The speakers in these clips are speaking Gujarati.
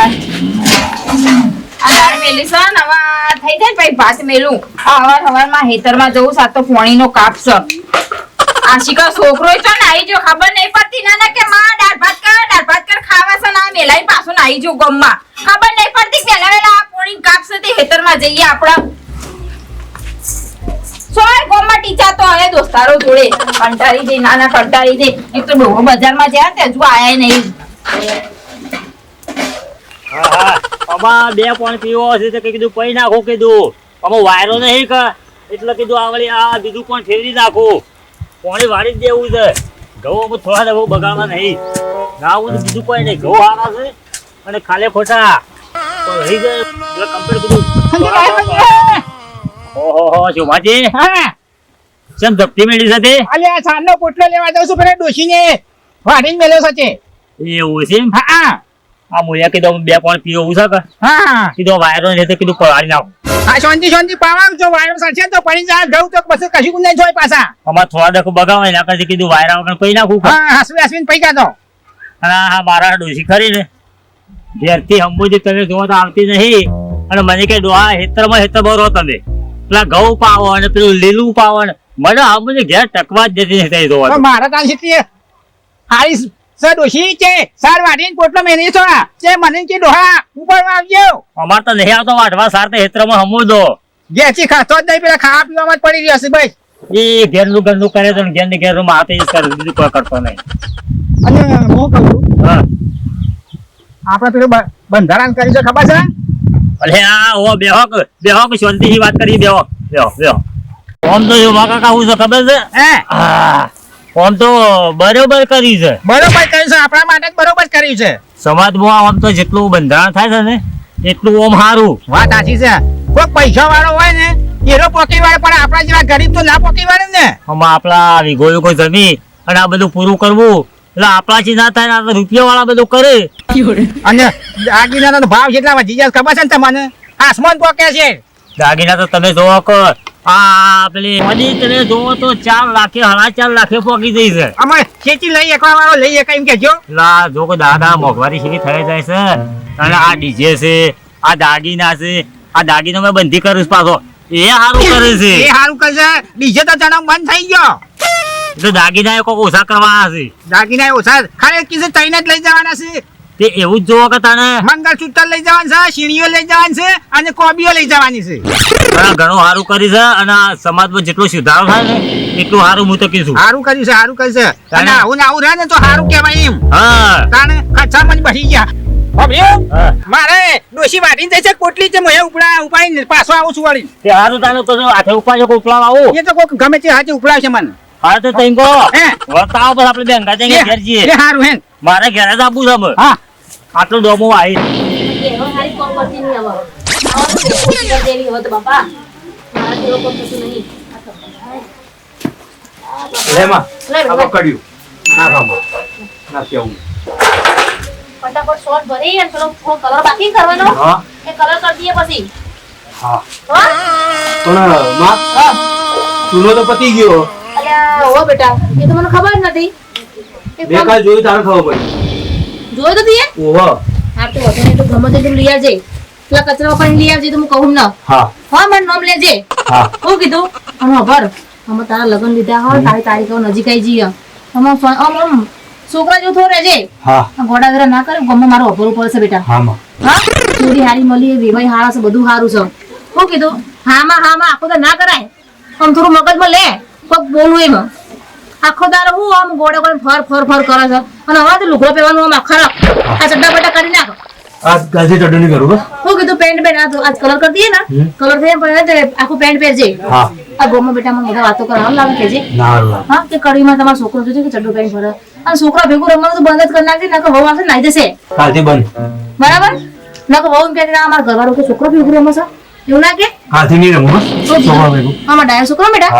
આ દાળ મેલી છે ને હવે થઈ જાય પછી ભાત મેલું હવારમાં હેતરમાં જવું સાત તો પોણીનો કાપ છે આશિકા છોકરો છે ને આવી જો ખબર નહીં પડતી ના કે માં દાળ ભાત કર ખાવા છે ના મેલાઈ પાછું આવી જો ગમમાં ખબર નહીં પડતી પેલા વેલા આ પોણી કાપ છે તે હેતરમાં જઈએ આપડા સોય ગમમાં ટીચા તો હવે દોસ્તારો જોડે કંટાળી દે નાના કંટાળી દે એક તો ડોહો બજારમાં જ્યાં તે હજુ આયા નહીં આમાં 2 પોઈન્ટ પીવો હશે તો કીધું પૈ નાખો કીધું આમાં વાયરો નહીં કે એટલે કીધું આવડી આ બીજું પણ ફેરવી નાખો પાણી વાળી જ દેવું છે ઘઉં થોડા ઘઉં બગાડવા નહીં ગાવું તો બીજું કોઈ નહીં ઘઉં હારા છે અને ખાલે ખોટા તો રહી જાય કમ્પ્લીટ કીધું ઓહો શોભાજી કેમ ધપતી મેળી સાથે અલ્યા સાંજનો પોટલો લેવા જાઉં છું પેલા ડોશીને વાડીને મેલ્યો છે એવું છે હા આ મોયા કીધું 2 પોઈન્ટ પીવું છે કે હા કીધું વાયરો નહીં તો કીધું પલાળી નાખો હા શાંતિ પાવા જો વાયરો સરશે તો પડી જાય ઘઉં તો પછી કશું નહીં જોય પાછા અમાર થોડા દેખો બગાવા એના કરતી કીધું વાયરા વગર પૈ નાખું હા હસવીને પૈકા તો અને હા મારા ડોશી ખરી ને ઘેરથી અંબુજી તમે જોવા તો આવતી નહીં અને મને કે ડોહા હેતર ભરો તમે પેલા ઘઉં પાવો અને પેલું લીલું પાવો ને મને અંબુજી ઘેર ટકવા જ જતી નથી જોવા મારા ત્યાં સીધી હારી સર ડોશી છે સાર વાડીને પોટલો મેલી છો છે મને કે ડોહા ઉપર આવજો અમાર તો નહીં આવતો વાટવા સાર તો હેતરમાં હમુ દો ગેસી ખાતો જ નહીં પેલા ખાવા પીવામાં જ પડી રહ્યો છે ભાઈ એ ઘેરનું ગંદુ કરે તો ઘેર ને ઘેર માથે જ કરે બીજું કોઈ કરતો નહીં અને હું કહું હા આપણે પેલું બંધારણ કરી છે ખબર છે અરે આ ઓ બેહો શાંતિથી વાત કરી બેહો ઓમ તો એવું કાકા હું છે ખબર છે હા ઓમ તો બરોબર કર્યું છે આપણા માટે જ બરોબર કર્યું છે સમાજમાં આમ તો જેટલું બંધારણ થાય છે ને એટલું ઓમ સારું વાત સાચી છે કોઈ પૈસા વાળો હોય ને એનો પોકી વાળે પણ આપણા જેવા ગરીબ તો ના પોકી વાળે ને આમાં આપણા વિગોયું કોઈ જમી અને આ બધું પૂરું કરવું એટલે આપણાથી ના થાય ને રૂપિયા વાળા બધું કરે અને દાગીનાનો ભાવ કેટલા વધી જાય ખબર છે ને તમને આસમાન પોકે છે દાગીના તો તમે જોવો કે આ પેલી મોદી તમે જોવો તો 4 લાખે 4.5 લાખે પોકી જઈ છે અમે ખેતી લઈ એકવા વાળો લઈ એક એમ કેજો લા જો કે દાદા મોંઘવારી સીધી થઈ જાય છે અને આ ડીજે છે આ દાગીના છે આ દાગીનો મેં બંધી કરું પાછો એ સારું કરે છે ડીજે તો જન્મ બંધ થઈ ગયો તો દાગીના એ કોક ઓછા કરવાના છે દાગીના ઓછા ખાલી કીધું તઈને જ લઈ જવાના છે તે એવું જ જોવો કે તને મંગળસૂત્ર લઈ જવાનું છે સીણીઓ લઈ જવાની છે અને કોબીઓ લઈ જવાની છે ઘણું સારું કરી છે અને સમાજમાં જેટલો સુધારો થાય ને એટલું સારું હું તો કીધું સારું કર્યું છે અને આવું ને આવું રહે ને તો સારું કહેવાય એમ હા તાણે ખર્ચા મને બચી ગયા મારે ડોશી વાટીને જાય છે કોટલી છે મેં ઉપાડીને પાછો આવું છું વાળી તે સારું તાને તો હાથે ઉપાડ્યો કોઈ ઉપલાવ આવું એ તો કોઈ ગમે તે હાથે ઉપલાવશે મને હા તો તઈ કો વતાવો બસ આપણે બેંગા જઈને ઘેર જઈએ એ સારું હે મારે ઘેર જ આપવું છે હા આટલું ડોમો આવી એનો હારી કોમ કરતી નહીં હવે દેવી હવે તો બાપા મારા જેવો કોમ થતું નહીં લેમાં આ પકડ્યું ના રામો ના કેવું ફટાફટ શોર્ટ ભરી અને પેલો કલર બાકી કરવાનો હા એ કલર કરી દઈએ પછી હા હા પણ માં ચૂનો તો પતી ગયો અલ્યા ઓ બેટા એ તો મને ખબર જ નથી દેખાય જોયું તારે ખબર પડી જોયો તો તીએ ઓહો હા તો વધે ને તો ગમે તેટલું લઈ આવજે પેલા કચરા પણ લઈ આવજે તો હું કહું ને હા હા મારું નામ લેજે હા હું કીધું અમે ભર અમે તારા લગ્ન લીધા હોય તારી તારીખો નજીક આવી જઈએ અમે છોકરા જો થોડે છે હા ઘોડા ઘરે ના કરે ગમે મારું અભરું પડશે બેટા હા માં હા ચોરી હારી મળી વેવાઈ હારા છે બધું સારું છે હું કીધું હામાં આખો તો ના કરાય આમ થોડું મગજમાં લે કોક બોલું એમ આખો દારો હું આમ ગોળે ગોળે ફર કરે છે અને હવે તો લુગડો પહેરવાનું આમ ખરાબ આ ચડ્ડા બટ્ટા કરી નાખો આ ગાજી ચટણી કરું બસ હું કીધું પેન્ટ આજ કલર કરી દઈએ ને કલર થઈ પણ આખું પેન્ટ પહેરજે હા આ ગોમાં બેટા મને બધા વાતો કરવા લાગે કેજે ના હા કે કડીમાં તમારો છોકરો જોજો કે ચડ્ડો પેન્ટ ભરે અને છોકરા ભેગું રમવાનું તો બંધ જ કરી નાખજે નકર વહુ આવશે નાઈ જશે કાલથી બંધ બરાબર નકર વહુ એમ કહે અમારા ઘરવાળો કે છોકરો ભેગું રમે છે એવું ના કે કાલથી નહીં રમું બસ છોકરા ભેગું આમાં ડાયો છોકરો બેટા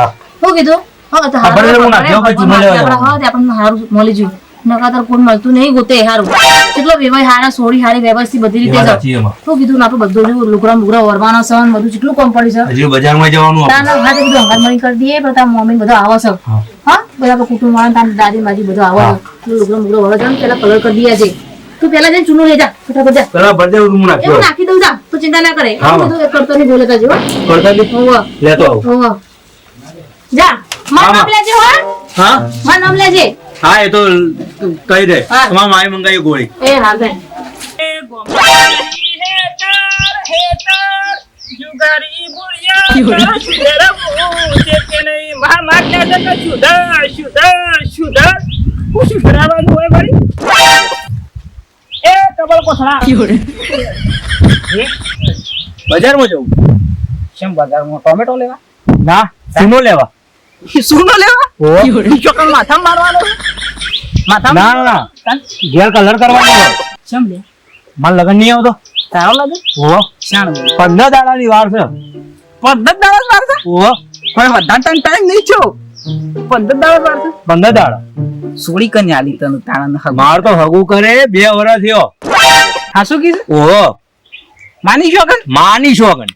હું કીધું હા તો આપણને હારું મળી ગયું નકાતર કોઈ મળતું નહીં ગોતે હારું કેટલો વેવાય હારા સોડી હારી વ્યવસ્થિત બધી રીતે શું કીધું ને આપણે બધું લુગડા મુગડા વરવાનો સન બધું કેટલું કમ પડી છે હજી બજારમાં જવાનું તાના હાથે બધું અંગાત મળી કરી દઈએ પણ તાર મમ્મી બધું આવે છે હા બધા કુટુંબ વાળા તાર દાદી માજી બધું આવે છે લુગડા મુગડા વરવા જવાનું પેલા કલર કરી દઈએ છે તું પેલા જઈને ચૂનો લઈ જા ફટાફટ જા પેલા ભર દેવું હું એ હું નાખ્યો નાખી દઉં જા તું ચિંતા ના કરે હા. આ બધું કરતો નહીં બોલે તાજો કરતા દી હોવ લેતો આવું હોવ જા મારું હા, નામ લેજે હો હા મારું નામ લેજે હા એ તો કહી દે હા. તમારા માએ મંગાવી ગોળી એ હા બેન બજારમાં જવું કેમ બજારમાં ટોમેટો લેવા ના સીમો લેવા સુનો લેવા ઓહો. ચોકન માથામાં મારવાનો માથામાં ના ના ઘેર કલર કરવાનો હોય. કેમ લે મારે લગન નહીં આવતો તારો લાગે ઓહો શાણ 15 દાડાની વાર છે પદ્ધત દાડા મારશે ઓહો પણ વધારે ટાઈમ નહીં છો 15 દાડા મારશે 15 દાડા સોળી કન્યા આલી તને તાણા માર તો હગું કરે 2 વર્ષ થયો હા શું કીધું ઓહો માની શોકન માની શોગન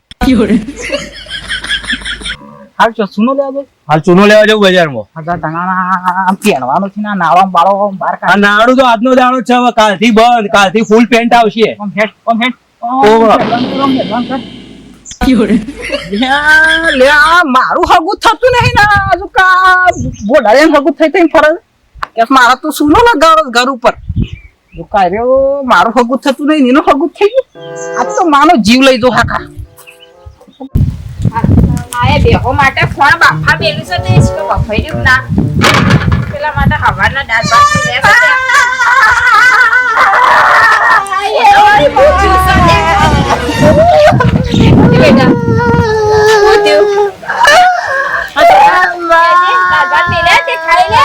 હાલ ચો સુનો લેવા દે હાલ ચૂનો લેવા જવું બજારમાં હગા તણાના પહેરવાનો છે ના નાળો બાળો બહાર આ કાઢ નાડું તો આજનો દાડો જ છે હવે કાલથી બંધ કાલથી ફૂલ પેન્ટ આવશે કોમ હેડ ઓહો. લે આ મારું હગું થતું નહીં ના હજુ કા બોડારે હગું થઈ થઈ ફરજ કે મારા તો સુનો લગાડો ઘર ઉપર જો કાર્યો મારું હગું થતું નહીં એનું હગું થઈ ગયું આ તો માનો જીવ લઈ જો હાકા માએ બેહો માટે ફોન બાફા મેલું છે તે જ કે બફાઈ રહ્યું ના પેલા માટે હવારના દાળ ભાત થી લે બેટા હું થયું દાળ ભાત મેલે તે ખાઈ લે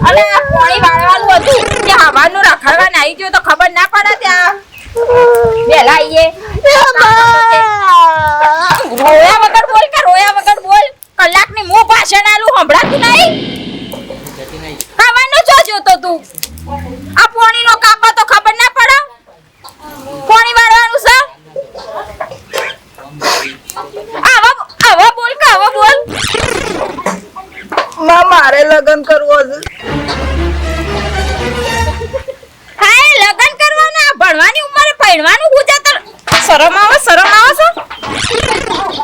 અને આ પાણી વાળવાનું હતું કે હવાનું રખડવા નાઈ ગયો તો ખબર ના પડે ત્યાં વેલા આઈએ રોયા વગર બોલ કે રોયા વગર બોલ કલાકની મું ભાષણ આલું સંભળાતું નહીં ખાવાનું જો જોતો તું આ પોણીનો કાપા તો ખબર ના પડે પોણી વાળવાનું છે આવા બોલ કે આવા બોલ મારે લગન કરવો છે હાય લગન કરવાના ભણવાની ઉંમરે ભણવાનું ગુજાતર શરમ આવે છે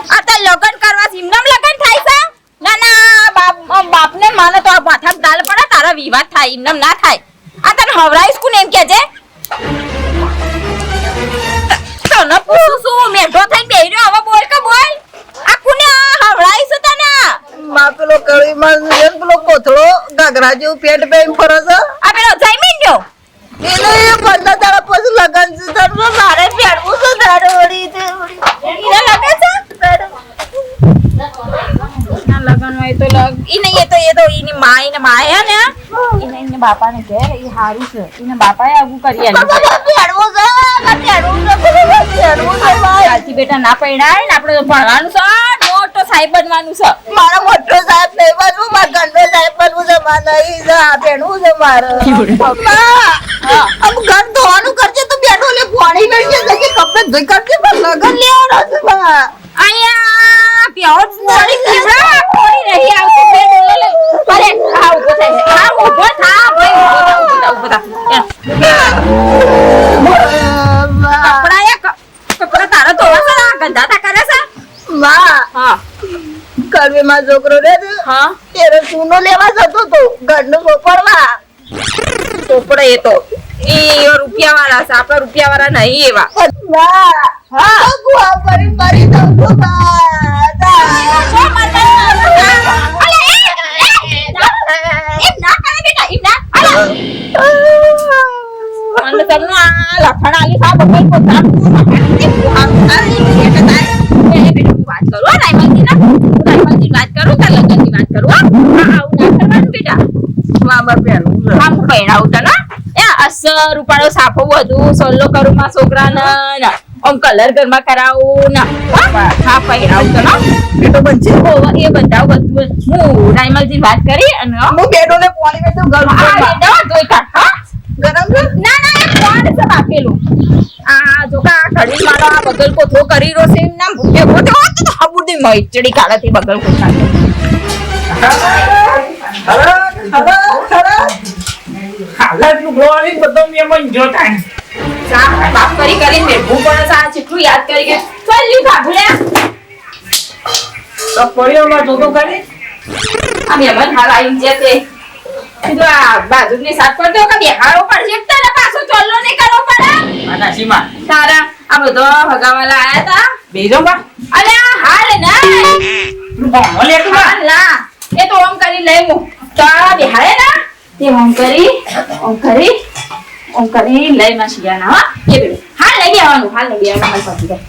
આ તો લગન કરવા સિમનામ લગન થાય છે ના ના બાપને માને તો આ માથામાં દાલ પડે તારા વિવાદ થાય ઇમનામ ના થાય આ તને હવરાઈશ કોને એમ કહેજે તને પૂછું છું મેઢો થઈને બેહી રહ્યો હવે બોલ કે બોલ આ કોને હવરાઈશ તને માં પેલો કળી માં પેલો કોથળો ગાગરા જેવું પેટ પહેરીને ફરે છે આ પેલો જઈમીન રહ્યો એને એ 15 દાડા પછી લગન છે તારે મારે પહેરવું છે તારે વળી એને લગન છે ના લગન હોય તો ઈને એ તો ઈની માએ ને ઈને બાપાને કહે એ હારું છે ઈને બાપાએ આગુ કરી આલ્યું છે કાલથી બેટા ના પૈણાય ને આપણે તો ભણવાનું છે મોટો સાહેબ બનવાનું છે મારો મોટો સાહેબ નહીં બનવું મારા ઘરનો સાહેબ બનવું છે મારે નહીં છે આ પહેરવું છે મારે अब घर धोવાનું કરજે તો બેઠો લે પાણી વેડજે જકે કપડે ધોઈ કરજે પણ લગન લેવાનો છે બા અહીંયા પ્યોર પાણી પીવડા પાણી નહીં આવતું બે ડોલે લે અરે આ ઉભો થાય આ ઉભો થા ભાઈ ઉભો થા કપડા તારા ધોવા છે ગંદા તા કરે છે માં હા કરવે માં છોકરો રે હા તેરે સુનો લેવા જતો તો ઘરનો સોપડવા ચોપડે એ તો એ રૂપિયા વાળા છે આપણા રૂપિયા વાળા નહીં એવા માં હા ગુઆ મારી દઉં તો બા અને તમને આ લખણ આલી સા બકલ પોતા વાત કરું રાયમલજી ના રાયમલજી વાત કરું તાર લગનની વાત કરું આવું ના કરવાનું બેટા મામા પહેરવું છે આમ પહેરાવું તને એ 80 રૂપિયાનો સાફો બધું સોલ્લો કરું માં છોકરાને આમ કલર ઘરમાં કરાવું ના હા પહેરાવું તને બેટો બનશે એ બધા બધું હું રાયમલજી વાત કરી અને હું બેટો ને પાણી વેચું ઘર આ બેટા ધોઈ કાઢ હા ગરમ છે ના ના એ કોણ છે બાપેલું આ જો કા ઘડી મારો આ બગલ કોથળો કરી રહ્યો છે એમ નામ ભૂકે ભૂકે તો હબુડી મઈચડી કાળાથી બગલ કોથળા ખરા હાલત નું ગોળી બધો મેમન જોતા સા બાપ કરી કરીને મેળવું પડે છે. આ જેટલું યાદ કરી કે ચાલ લી ભાભુલ્યા તો પડ્યો માં જોતો કરી આ મહેમાન હાલ આવી છે તે કીધું આ બાજુની સાફ કરી દો કે બેહારો પડશે તને પાછો ચોલ્લો નહીં કરવો પડે. આના સીમા તારા આ બધો હગાવાલા આયા તા બેજો બા અરે આ હાલ ના બોલો લે તું હાલ ના એ તો ઓમ કરી લઈ હું તો આ બેહાડે ના તે ઓમ કરી લઈ માં શિયાના હા કે બેડું હાલ લઈ બેવાનું હાલ પછી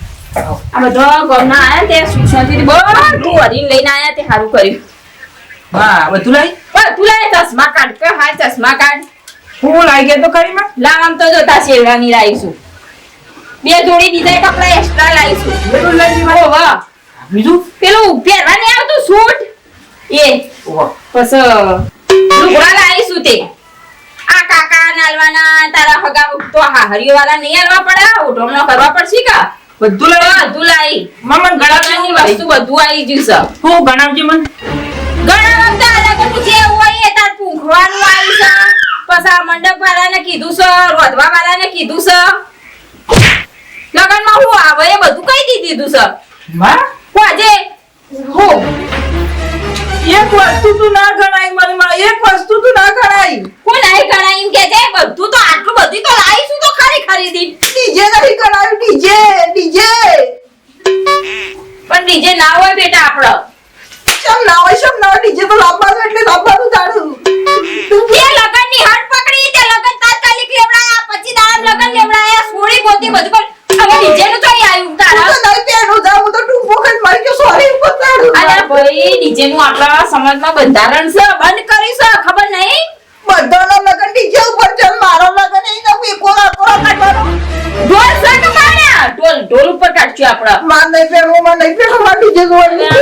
આ બધો ગમના આયા તે સુશાંતિથી બધું હરીને લઈને આયા તે સારું કર્યું. હા બધું લઈ પણ તું લાય ચશ્મા કાઢ કે હા ચશ્મા કાઢ હું લાઈ ગયો તો કરી માં લાવ આમ તો જોતા શેરવાની લાવીશું 2 જોડી બીજા કપડા એક્સ્ટ્રા લાવીશું. બધું લઈ જી ઓ વાહ બીજું પેલું પહેરવા નહીં આવતું સૂટ એ ઓહો પછી લુગડા લાવીશું તે આ કાકા નાલવાના તારા હગા તો હા હરિયો વાળા નહીં આલવા પડે ઉઠમણો કરવા પડશે કા બધું લઈ બધું લાવી મમન ગળાની વસ્તુ બધું આવી જશે. હું ગણાવજી મન ઘણા વખત અલગ જે હોય એ તાર પૂંખવાનું આવી છે પછી આ મંડપ વાળાને કીધું છે રોધવા વાળાને કીધું છે લગનમાં હું આવે એ બધું કહી દીધું છે. માં હું આજે હું એક વસ્તુ તું ના ગણાય મને માં એક વસ્તુ તું ના ગણાય હું નહીં ગણાય એમ કે છે બધું તો આટલું બધું તો લાવીશું તો ખરી ખરીદી ડીજે નહીં ગણાયું ડીજે પણ ડીજે ના હોય બેટા આપણો શમ ના હોય ડીજે તો લાવવાનું એટલે લાવવાનું જાણું તે લગનની હાથ પકડી તે લગન તાત્કાલિક લેવડાયા પછી દામ લગન લેવડાયા સોળી ગોતી બધું પણ હવે ડીજે નું તો આવ્યું તારા તો નહીં પેનું જાઉં તો તું પોખત મારી કે સોરી બતાડું અરે ભાઈ ડીજે નું આપણા સમાજમાં બંધારણ છે બંધ કરી છે ખબર નહીં બધાનો લગન ડીજે ઉપર ચાલ મારો લગન એ તો કોરા કાઢવાનો ઢોલ છે કે માણ્યા ઢોલ ઉપર કાઢશું આપડા માર નહીં પેનું માર ડીજે જોવાની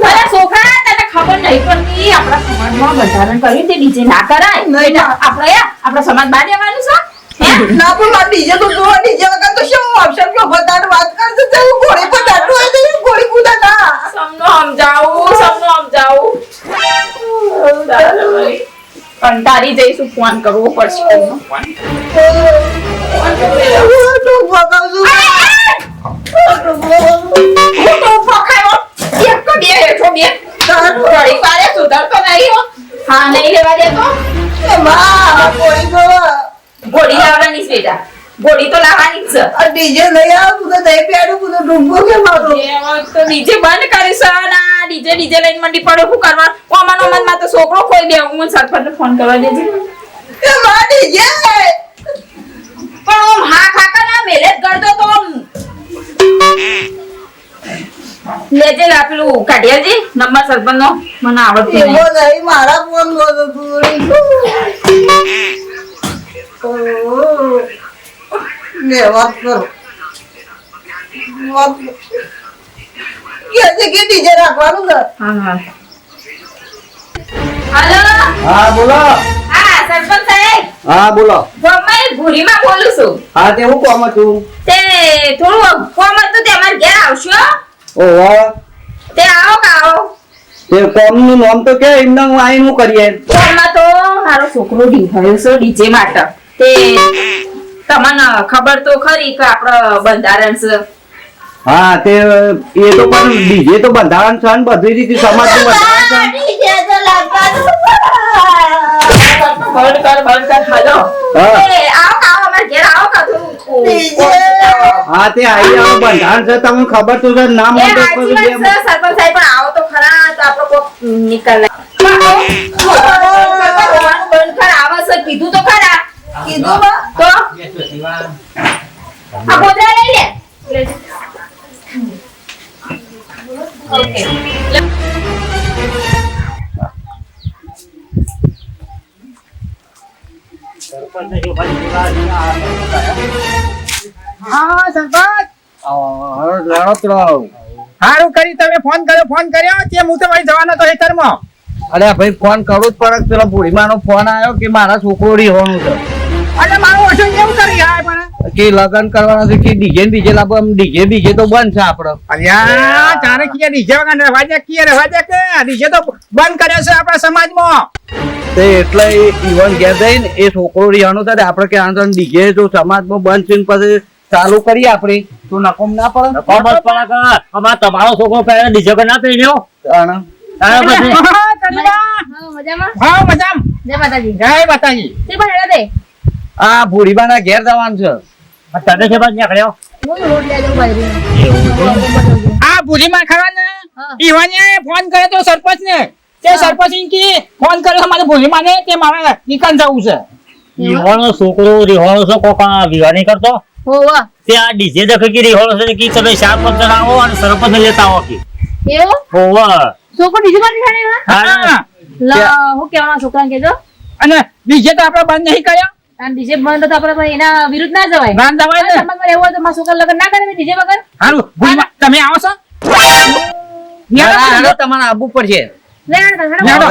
અરે છોકરા તને ખબર નહીં પડતી આપણા સમાજમાં બંધારણ કર્યું તે ડીજે ના કરાય નહીં. આપણા સમાજ બાદ દેવાનું છે હે? ના પણ માર ડીજે તો જોવા ડીજે વગર તો શું ઓપ્શન કે બતાડ વાત કરશે તો હું ઘોડી પર બેઠું હોય તો હું ઘોડી કૂદા ના સમનો સમજાવું કંટાળી જઈશું ફોન કરવો પડશે એમનો. તું ભગાવશું હું તો ફખાયો એક તો બે હેઠો બે ઘડી પાડે સુધરતો નહીં હો. હા નહીં લેવા દેતો માં કોઈ ગયો ગોળી લાવવાની છે બેટા ગોળી તો લાવવાની જ છે આ ડીજે લઈ આવ તું તો નહીં પેડું તું તો ડૂબો કે મારો તો ડીજે બંધ કરીશ ના ડીજે લઈને મંડી પડો શું કરવા ઓમાન માં તો છોકરો ખોઈ દે હું સરપંચને ફોન કરવા દેજે એ માં ડીજે પણ ઓમ હા ખાકા ના મેલે જ કરતો તો ઓમ લેજે પેલું કાઢ્યાજી નંબર સરપંચનો મને આવડતું એવો નહીં નહીં મારા ફોન લો તું ને વાત કરો વાત કે ડીજે રાખવાનું છે હા હાલો હા બોલો હા સરપંચ સાહેબ હા બોલો ગમે ભૂરીમાં બોલું છું હા તે હું કોમ હતું તે થોડું કોમ હતું તે અમારે ઘેર આવશો ઓહો તે આવો કે આવો તે કોમનું નામ તો કે એમને હું આઈને હું કરીએ કોમમાં તો મારો છોકરો ઢીંભાયો છે ડીજે માટે તે તમને ખબર તો ખરી કે આપણો બંધારણ છે હા તે એ તો પણ ડીજે તો બંધારણ છે ને બધી રીતે સમાજનું બંધારણ છે ડીજે તો લાગવાનું બંધ કર હાલો હા. એ આવો કે આવો અમારે ઘેર આવો કે થોડું ડીજે. હા તે આઈ આવો બંધારણ છે તમને ખબર તો છે નામ એ તો સાચી વાત છે, સરપંચ સાહેબ પણ આવો તો ખરા તો આપણો કોક નિકાલ બંધ કર આવે છે કીધું તો ખરા કીધું માં તો આ ગોદરા લઈ લે ઓકે સરપંચને જો ભાઈ બોલાવે, હા સરપંચ લડતરાવ સારું કરી તમે ફોન કર્યો તે હું તો વળી જવાનો તો હેતરમાં અરે ભાઈ ફોન કરું જ પણ પેલો ભૂરીમાનો ફોન આવ્યો કે મારા છોકરો રીહોનું છે અને મારું ઓછું કેવું કરી હાય પણ કે લગન કરવાના છે કે ડીજે લાવો ડીજે બીજે તો બંધ છે આપણો અલ્યા તારે કિયા ડીજે વગર રહેવા દે કે ડીજે તો બંધ કર્યો છે આપણા સમાજમાં તે એટલે ઈવન ઘેર જઈને એ છોકરો રિહાણો થાય આપણે કે આ ડીજે તો સમાજમાં બંધ થઈને પછી ચાલુ કરીએ આપણે તો નકોમ ના પડે કોમર્સ પડે કે અમાર તમારો છોકરો પહેલા ડીજે કે ના પહેર્યો અને તારે પછી હા, કનીબા. હા, મજામાં હા, મજામ. જય માતાજી જય માતાજી. તે પણ હેડા દે આ ભૂરીબાના ઘેર જવાનું છે તને છે બાદ નીકળ્યો હું રોડ લઈ જાઉં બાજરી આ ભૂરીમાં ખરા ને હા. ઈવાને ફોન કર્યો તો સરપંચ ને તે સરપંચ ઈ કે ફોન કર્યો મારે ભૂરીમાં ને તે મારે નીકળ જવું છે. રિહોણો છોકરો રિહોણો છો કોકા વિવાહ નહીં કરતો હોવા તે આ ડીજે દેખે કે રિહોણો છે કે તમે 4-5 જણા આવો અને સરપંચ લેતા આવો કે એવું હોવા છોકરો બીજી બાજુ ખાને હા. લા હું કેવાના છોકરાને કેજો અને બીજે તો આપણે બંધ નહીં કર્યો. અને ડીજે બંધ તો આપણે પછી એના વિરુદ્ધ ના જવાય ના જવાય ને. સમાજમાં રહેવું હોય તો મારા છોકરા લગ્ન ના કરે ડીજે વગર હારું, ભૂરીમાં તમે આવો છો? હાલો, તમારે આવવું પડશે લે હેડા હેડો.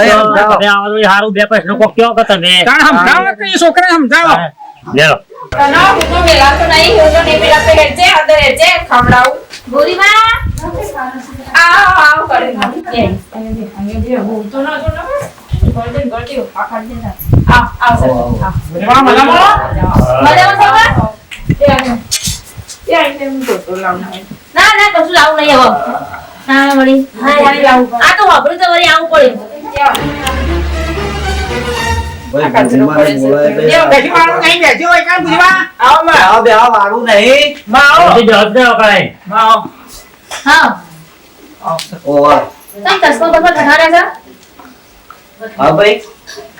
તમે આવો તો હારું 2 પૈસા કોક કયો કે તમે તાણ સમજાવો કે એ છોકરાને સમજાવો. લ્યો તનો હું તો વેલા તો નહીં હું તો નહીં પેલા પે હેડજે અંદર હેડજે ખવડાવું ગોરીમાં આવ કરે અહીંયા હું તો ના તો ના ગળતી આખા દે આવ સર ભૂરીમાં મજામાં? મજામાં છોકરા એ આઈને હું તો લાવના ના ના કશું લાવું નહીં હવે ના વળી આ તો વાપરું તો વળી આવું પડે ભાઈ ભૂરીબાને બોલાય બે. બેસી વાળું નહીં, બેસી હોય કાં ભૂરીમાં? આવો માં. આવો બે આવો, વાળું નહીં માં આવો. પછી જવાબ દે કરાય માં આવો. હા ઓવા તમે ચશ્મા બસમાં ઠઠાડ્યા છે હા ભાઈ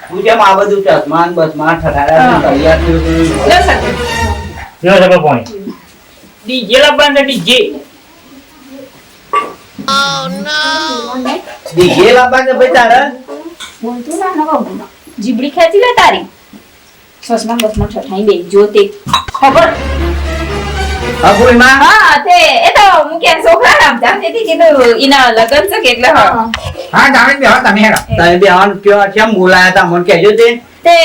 તું કેમ આ બધું ચશ્માન બસમાં ઠઠાડા તૈયાર થયું તું? લે સર કયો છે પોઈન્ટ ડીજે લાવવાનું છે, ડીજે. ડીજે લાવવાનું છે ભાઈ તારે બોલતું ના નવા જીબડી ખેંચી લે તારી સસમાં બસમાં ઠઠાઈ બે જો તે ખબર હા ભૂરીમાં હા તે એ તો હું કે છોકરા રમતા હતી કીધું ઈના લગન છે કે એટલે હા હા, જાણે જ બેહો તમે હેડો. તમે બે આવાનું કયો કેમ બોલાયા તા મને કહેજો તે તે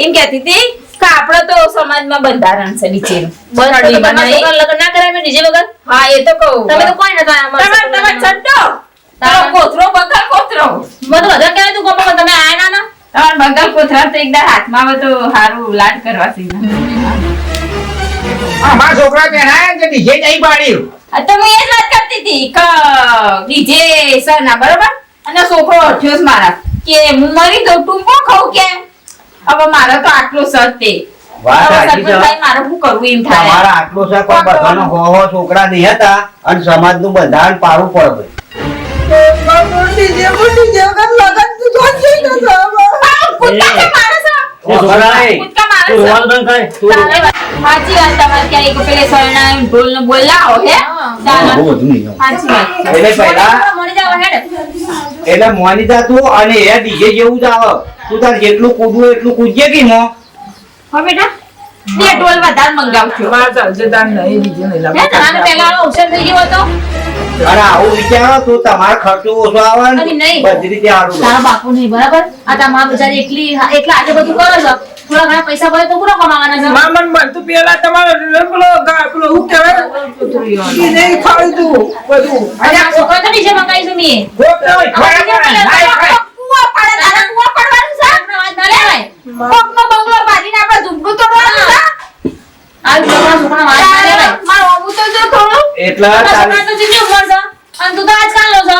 એમ કહેતી હતી કે આપણો તો સમાજમાં બંધારણ છે નીચેનું બસ તો બરાડી તમારા બનાવી. છોકરા લગ્ન ના કરાય ડીજે વગર હા એ તો કહું તમે તો કોઈ નતા તમાર છટ્ટો તારો કોથરો બગલ કોથરો મને વધારે કહેવાય તું ગમે તમે આયા ના તમાર બગલ કોથરા તો એકદમ હાથમાં હોય તો હારું લાડ કરવા છે અમારા છોકરા પહેરાય છે, ડીજે નહીં પાડ્યું. આ તો હું એ જ વાત કરતી હતી કે ડીજે સર ના બરોબર અને છોકરો અઠ્યો છે મારા કે હું મરી દઉં ટૂંકો ખાઉં કેમ હવે મારો તો આટલો સર તે વાત હવે સાચી છે. સરપંચભાઈ મારે શું કરવું એમ થાય તમારા આટલો છે કોઈ બધાનો હો છોકરા નહીં હતા અને સમાજનું બંધારણ પાડવું પડે કૂદકા કે મારે છે? એ છોકરા કૂદકા મારે તું છે? રોવાલ બંધ કર સાચી વાત તમારે ક્યાં એક પેલે સોયના ઢોલ ને બોલાવો હે ચાલો. બહુ બધું નહીં સાચી વાત એટલે પહેલા મળી જાવ હેડ એટલે મોની તા તું અને એ ડીજે જેવું જ આવે તું તાર જેટલું કૂદવું એટલું કૂદજે કે મો હો બેટા બે ઢોલ વધારે મંગાવજો હે તારાને પહેલા વાળો ઓપ્શન થઈ ગયો હતો અને આવું વિચારો તો તમારો ખર્ચો ઓછો આવે ને અરે નહીં. બધી રીતે સારું રહે. તારા બાપુ નહીં બરાબર આ તમારા બિચારી એકલા આજે બધું કરો છો થોડા ઘણા પૈસા પડે તો પૂરા કમાવાના છે મામન બનતું પેલા તમારે પેલો શું કહેવાય? ઈ નહીં ખાવું તું બધું. અને આ છોકરો તો નીચે મંગાવીશું મેં ગોપનો હોય, ખોરાક હોય, લાય ખાય. કૂવો પડે તારે કૂવો પડવાનું છે આપણે વાત ના લેવાય કોકનો બંગલો બાંધીને આપણે ઝૂંપડું તોડવાનું છે આ છોકરા વાત ના લેવાય મારો અમુ તો જો થોડું એટલે આ તારી છોકરા તો જેટલી ઉંમર છે અને તું તો આજકાલનો છે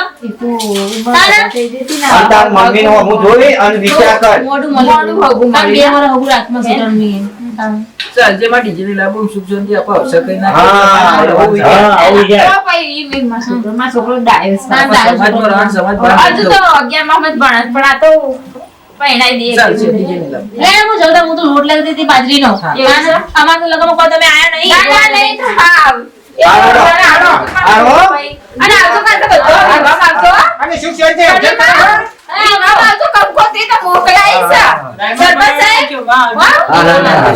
તારે અને તાર મમ્મીનો અમુક જોઈ અને વિચાર કર મોઢું મોઢું મળ્યું હગું તાર મળ્યું. બે વાર હગું રાખમાં છે તારું મેં. તારું. હા એવું વિચાર. હા આવું છે તો પછી ઈ મારો છોકરો ડાયો છે. તાર ડાયો છોકરો. હજુ તો 11 માં જ ભણે છે, પણ આ તો પહેણાઈ દઈએ લે હું જવતા હું તો લોટ લાગતી હતી બાજરીનો એવું છે? અમાર તો લગનમાં કોઈ તમે આયા નહીં ના ના નહીં થાવ. એ હાલો, બરાબર, હાલો. હાલો. અને આવતો કાલ તો બધો વિવાહ આવતો હો. અને શું છે તે? અને વિવાહ આવતો કંકોત્રી તો મોકલાઈ છે. સરપંચ સાહેબ. હા, ના, ના, ના.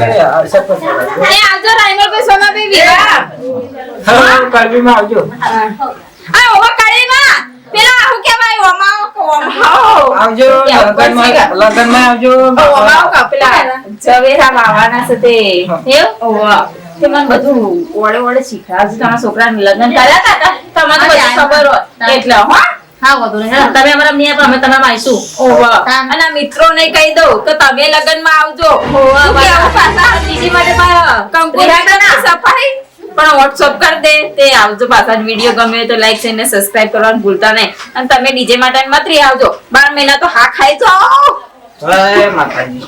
એ આવજો રાયમલભાઈ સોનાભાઈ વિવાહ. આ ઓવા કાળીમાં પેલા આહુ કહેવાય ઓમાઓ કે ઓમાઓ. ઓમાઓ કે પેલા ઝવેરા વાવાના છે તે. એવું? ઓવા. તે મને બધું ઓળે ઓળે શીખડાવજો. તમારા છોકરાને લગ્ન કર્યા હતા ને, તમને બધું ખબર હોય. એટલે હો હા વાંધો નહીં હેડો. તમે અમારા નહીં આપો અમે તમારા આવીશું ઓવા. તાન. અને મિત્રોને કહી દઉં કે તમે લગ્નમાં આવજો ઓવા, શું કહેવું પાછા? બીજી માટે પણ કંકુ રિહાઈ ના. સફાઈ પણ વોટ્સઅપ કરી દે તે આવજો પાછા. વિડીયો ગમે તો લાઈક શેર ને સબસ્ક્રાઇબ કરવાનું ભૂલતા નહીં. અને તમે ડીજે માટે મત રહી આવજો 12 મહિના તો હા ખાઈ જાઓ. જય માતાજી.